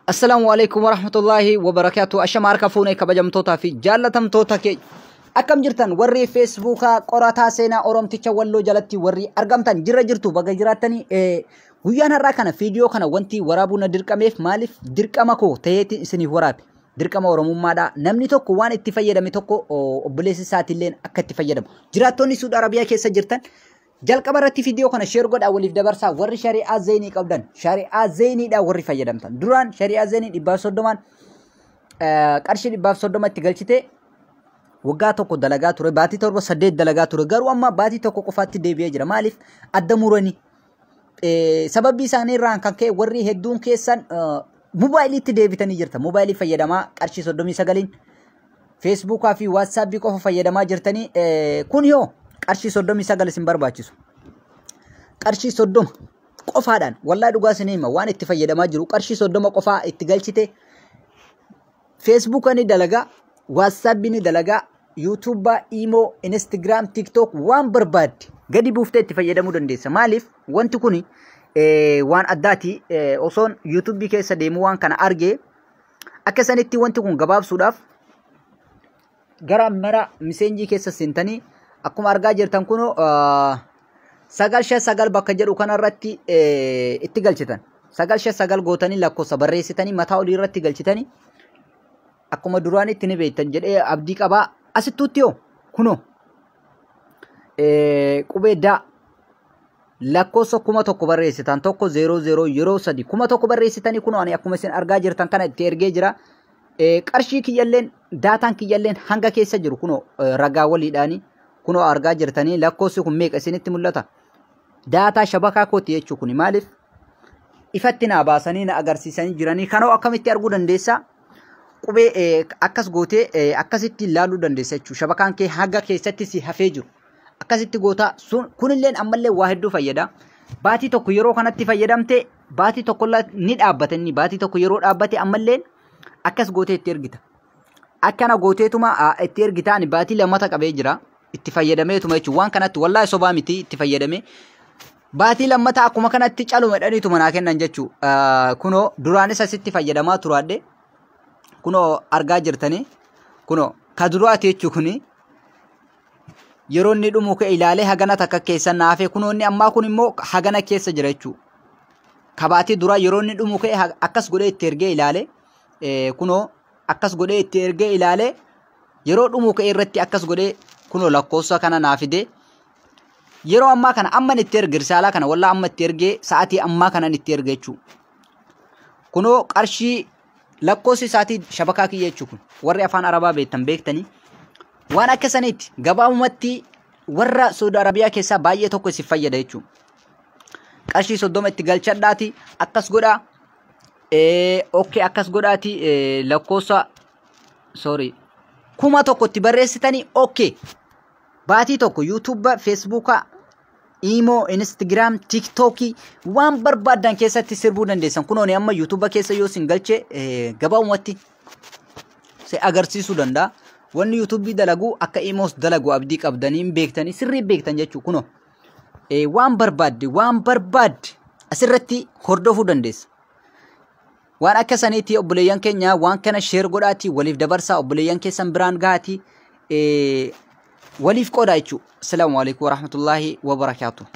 Assalamu alaikum warahmatullahi wabarakatuh. Ashama harka fuunee kabajamtootaa fi jaallatamtoota keenya akkam jirtan warri Facebookaa qorataa seenaa Oromticha Walloo jalatti warri argamtan jirtu baga jiraatanii guyyaan har'aa kana viidiyoo kana wanti waraabuu na dirqameef maaliif dirqama koo ta'eeti isiniif waraabe dirqama Oromummaadha. Namni tokko waan itti fayyadame tokko obboleessi isaatiilleen akka itti fayyadamu jiraattonni Saudi Arabia keessa jirtan jalqaba irratti viidiyoo kana share godhaa waliif dabarsaa warri shari'aa Zainii qabdan shari'aa Zainiidha warri fayyadamtan duraan shari'aa Zainii 130 qarshii 130 itti galchite waggaa tokko dalagaa ture baatii torba 8 dalagaa ture garuu amma baatii tokko qofaatti deebi'ee jira maaliif adda muranii sababii isaanii irraan kan ka'e warri hedduun keessan mobaayiliitti deebitanii jirta mobaayilii fayyadamaa qarshii 39 Facebookaa fi WhatsApp qofa fayyadamaa jirtanii kun yoo qarshii 39 isin barbaachisu qarshii 30 qofaadhaan wallahi dhugaa isin hima waan itti fayyadamaa jiru qarshii 30 qofaa itti galchite Facebook ni dalagaa WhatsApp ni dalagaa YouTube Imo Instagram TikTok waan barbaadde gadi buuftee itti fayyadamuu dandeessa maaliif wanti kuni waan addaati osoon YouTube keessa deemu waan kana argee akka sanitti wanti kun gabaabsuudhaaf gara mara messengerii keessa seentanii akkuma argaa jirtan kuno 959 bakka jedhu kanarratti itti galchitan 959 gootanii lakkoofsa barreessitanii mataa olii irratti galchitanii akkuma duraan itti ni beektan jedhee abdii qabaa asittuutti yoo kuno qubeeddaa lakkoofsa 1000 barreessitan tokko 00 yeroo 3 1000 barreessitanii kuno ani akkuma isin argaa jirtan kana itti ergee jira qarshii kiyyalleen daataan kiyyalleen hanga keessa jiru kuno ragaa waliidhaanii kuno argaa jirtanii lakkoofsi kun meeqa isinitti mul'ata daataa shabakaa kooti jechuu kun maaliif ifatti na baasanii na agarsiisanii jiranii kanoo akkamitti arguu dandeessa qubee akkas gootee akkasitti ilaaluu dandeessa jechuu shabakaan kee haga keessatti si hafee jiru akkasitti gootaa sun kunilleen ammallee waa hedduu fayyada baatii tokko yeroo kanatti fayyadamte baatii tokko ni dhaabbatanii baatii tokko yeroo dhaabbate ammallee akkas gootee itti ergita akkana gooteetuma itti ergitaan baatii lamata qabee jira itti fayyadameetuma jechuun waan kanatti wallahi sobaa miti itti fayyadame baatii lammata akkuma kanatti caluma dhaniituma naa kennan jechuun kunoo duraanis asitti fayyadamaa turaadhe kunoo argaa jirtanii kunoo ka duraati jechuun kuni yeroo inni dhumu ka'e ilaalee hagana takka keessa naafee kunoo inni ammaa kun immoo hagana keessa jira jechuun kabaatii duraa yeroo inni dhumu ka'e akkas godhee itti ergee ilaale kunoo akkas godhee itti ergee ilaale yeroo dhumu ka'e irratti akkas godhee kuno lakkoofsa kana naafide yeroo ammaa kana amman itti erge risaalaa kana walla amma itti ergee sa'aatii ammaa kana itti erge jechuudha kuno qarshii lakkoofsi isaatii shabakaa kiyya jechuudha warri afaan arabaa beektanii waan akka saniitti gabaabumatti warra Saudi Arabiyaa keessaa baay'ee tokko si fayyada jechuudha qarshii 30 itti galchadhaati akkas godhaa okay akkas godhaati lakkoofsa sorry 1000 itti barreessitanii okay baatii tokko YouTube Facebook Imo Instagram TikTok waan barbaadan keessatti sirbuu dandeessan kunooni amma YouTube keessa yoo sin galche gabaabumatti se agarsiisuu danda'a wanni YouTube dalagu akka Imos dalagu abdii qabdanii beektanii sirrii beektan jechuu kuno waan barbaadde asirratti hordofuu dandeessa waan akka saniiti obboleeyyan keenya waan kana share godhaati waliif dabarsaa obboleeyyan keessan biraan gahaati waliif qoodaa jechuudha. Assalaamu alaikum warahmatullahi wabarakatuh.